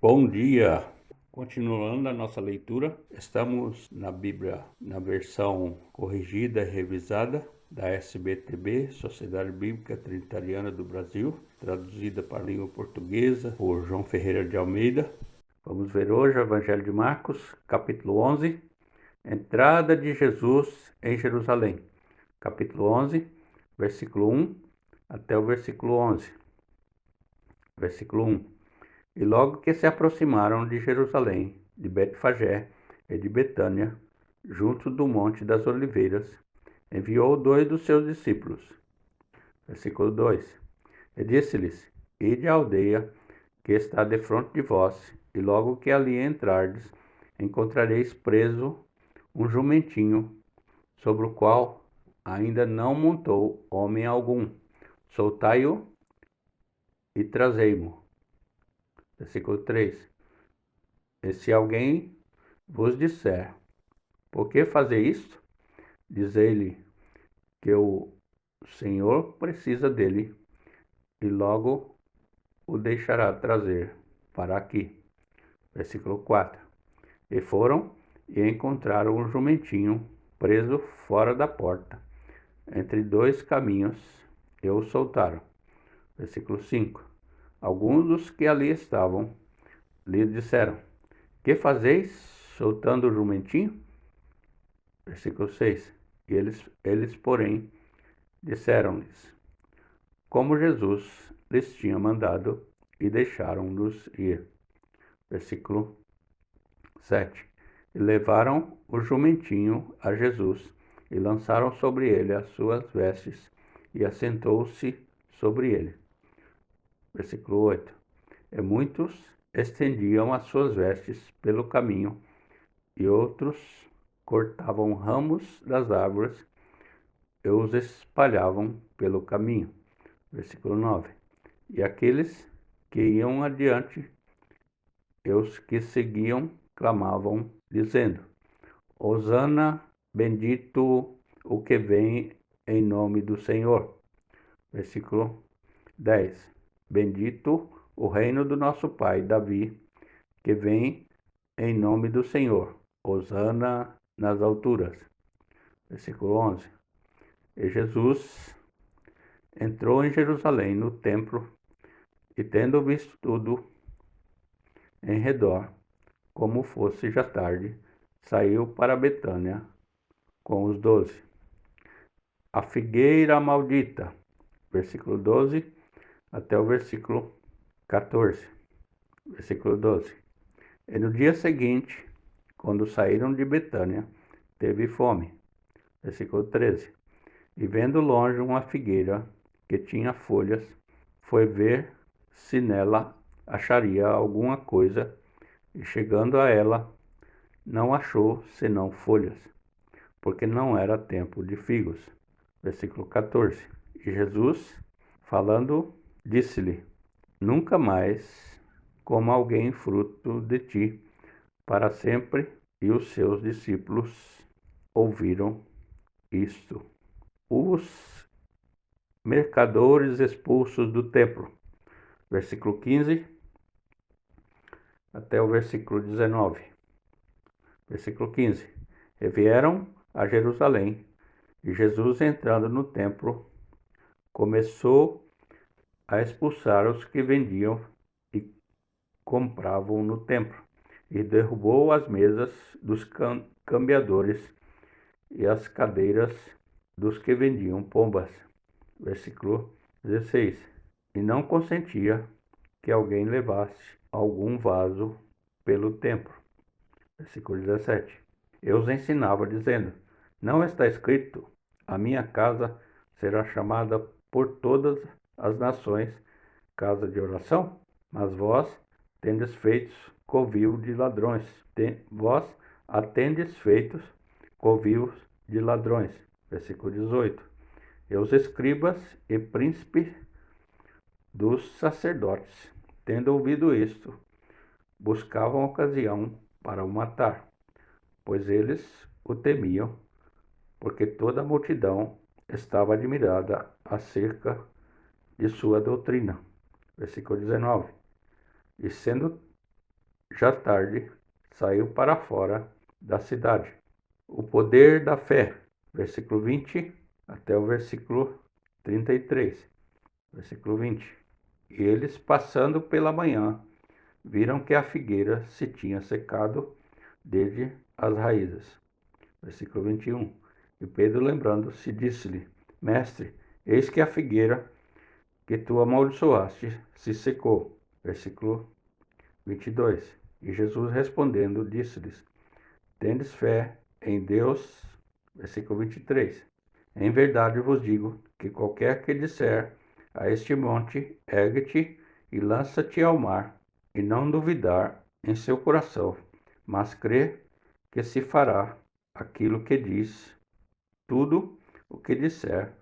Bom dia! Continuando a nossa leitura, estamos na Bíblia na versão corrigida e revisada da SBTB, Sociedade Bíblica Trinitariana do Brasil, traduzida para a língua portuguesa por João Ferreira de Almeida. Vamos ver hoje o Evangelho de Marcos, capítulo 11, Entrada de Jesus em Jerusalém, capítulo 11, versículo 1 até o versículo 11. Versículo 1. E logo que se aproximaram de Jerusalém, de Betfagé e de Betânia, junto do Monte das Oliveiras, enviou 2 dos seus discípulos. Versículo 2. E disse-lhes: Ide à aldeia que está defronte de vós, e logo que ali entrardes, encontrareis preso um jumentinho, sobre o qual ainda não montou homem algum. Soltai-o e trazei-mo. Versículo 3. E se alguém vos disser: Por que fazer isto? Dizei-lhe que o Senhor precisa dele, e logo o deixará trazer para aqui. Versículo 4. E foram e encontraram um jumentinho preso fora da porta, entre 2 caminhos, e o soltaram. Versículo 5. Alguns dos que ali estavam lhe disseram: Que fazeis soltando o jumentinho? Versículo 6. E eles, porém, disseram-lhes como Jesus lhes tinha mandado, e deixaram-nos ir. Versículo 7. E levaram o jumentinho a Jesus, e lançaram sobre ele as suas vestes, e assentou-se sobre ele. Versículo 8. E muitos estendiam as suas vestes pelo caminho, e outros cortavam ramos das árvores e os espalhavam pelo caminho. Versículo 9. E aqueles que iam adiante e os que seguiam clamavam, dizendo: Hosana, bendito o que vem em nome do Senhor. Versículo 10. Bendito o reino do nosso pai Davi, que vem em nome do Senhor. Hosana nas alturas. Versículo 11. E Jesus entrou em Jerusalém, no templo, e tendo visto tudo em redor, como fosse já tarde, saiu para Betânia com os 12. A figueira maldita, versículo 12 até o versículo 14. Versículo 12. E no dia seguinte, quando saíram de Betânia, teve fome. Versículo 13. E vendo longe uma figueira que tinha folhas, foi ver se nela acharia alguma coisa, e chegando a ela, não achou senão folhas, porque não era tempo de figos. Versículo 14. E Jesus, falando, disse-lhe: Nunca mais coma alguém fruto de ti para sempre. E os seus discípulos ouviram isto. Os mercadores expulsos do templo. Versículo 15 até o versículo 19. Versículo 15. E vieram a Jerusalém, e Jesus, entrando no templo, começou a expulsar os que vendiam e compravam no templo, e derrubou as mesas dos cambiadores e as cadeiras dos que vendiam pombas. Versículo 16. E não consentia que alguém levasse algum vaso pelo templo. Versículo 17. Eu os ensinava, dizendo: Não está escrito: A minha casa será chamada por todas as nações casa de oração? Mas vós tendes feito covil de ladrões. Vós a tendes feitos covios de ladrões. Versículo 18. E os escribas e príncipes dos sacerdotes, tendo ouvido isto, buscavam ocasião para o matar, pois eles o temiam, porque toda a multidão estava admirada acerca de sua doutrina. Versículo 19. E sendo já tarde, saiu para fora da cidade. O poder da fé, versículo 20 até o versículo 33. Versículo 20. E eles, passando pela manhã, viram que a figueira se tinha secado desde as raízes. Versículo 21. E Pedro, lembrando-se, disse-lhe: Mestre, eis que a figueira que tu amaldiçoaste se secou. Versículo 22. E Jesus respondendo, disse-lhes: Tendes fé em Deus. Versículo 23. Em verdade vos digo que qualquer que disser a este monte, ergue-te e lança-te ao mar, e não duvidar em seu coração, mas crê que se fará aquilo que diz, tudo o que disser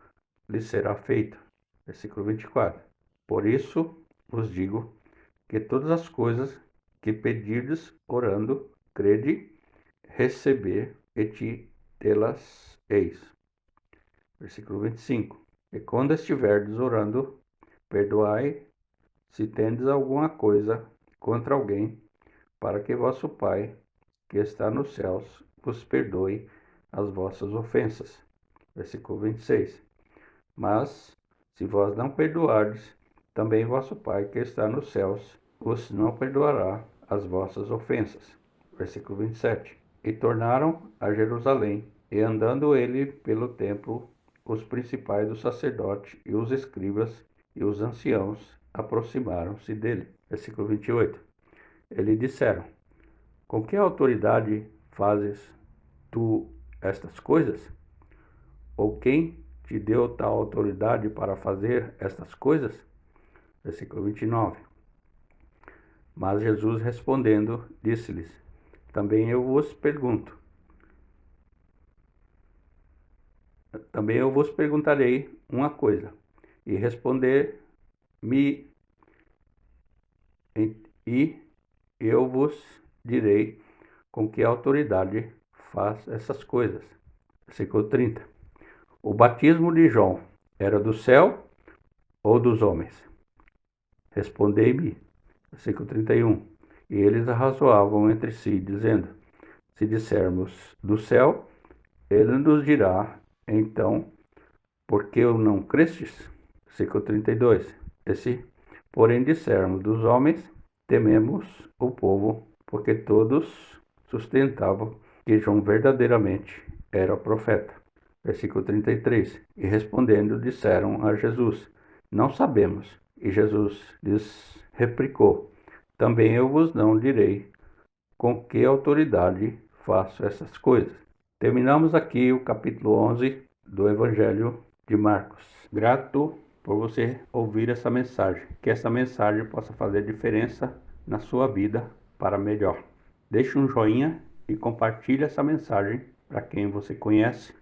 lhe será feito. Versículo 24. Por isso vos digo que todas as coisas que pedirdes orando, crede, receber e te tê-las eis. Versículo 25. E quando estiverdes orando, perdoai se tendes alguma coisa contra alguém, para que vosso Pai, que está nos céus, vos perdoe as vossas ofensas. Versículo 26. Mas, se vós não perdoardes, também vosso Pai, que está nos céus, vos não perdoará as vossas ofensas. Versículo 27. E tornaram a Jerusalém, e andando ele pelo templo, os principais dos sacerdotes e os escribas e os anciãos aproximaram-se dele. Versículo 28. Eles disseram: Com que autoridade fazes tu estas coisas? Ou quem te deu tal autoridade para fazer estas coisas? Versículo 29. Mas Jesus respondendo, disse-lhes: Também eu vos perguntarei uma coisa, e responder-me, e eu vos direi com que autoridade faz essas coisas. Versículo 30. O batismo de João era do céu ou dos homens? Respondei-me. Versículo 31. E eles arrazoavam entre si, dizendo: Se dissermos do céu, ele nos dirá, então, por que o não crestes? Versículo 32. E se, porém, dissermos dos homens, tememos o povo, porque todos sustentavam que João verdadeiramente era profeta. Versículo 33. E respondendo, disseram a Jesus: Não sabemos. E Jesus lhes replicou: Também eu vos não direi com que autoridade faço essas coisas. Terminamos aqui o capítulo 11 do Evangelho de Marcos. Grato por você ouvir essa mensagem. Que essa mensagem possa fazer diferença na sua vida para melhor. Deixe um joinha e compartilhe essa mensagem para quem você conhece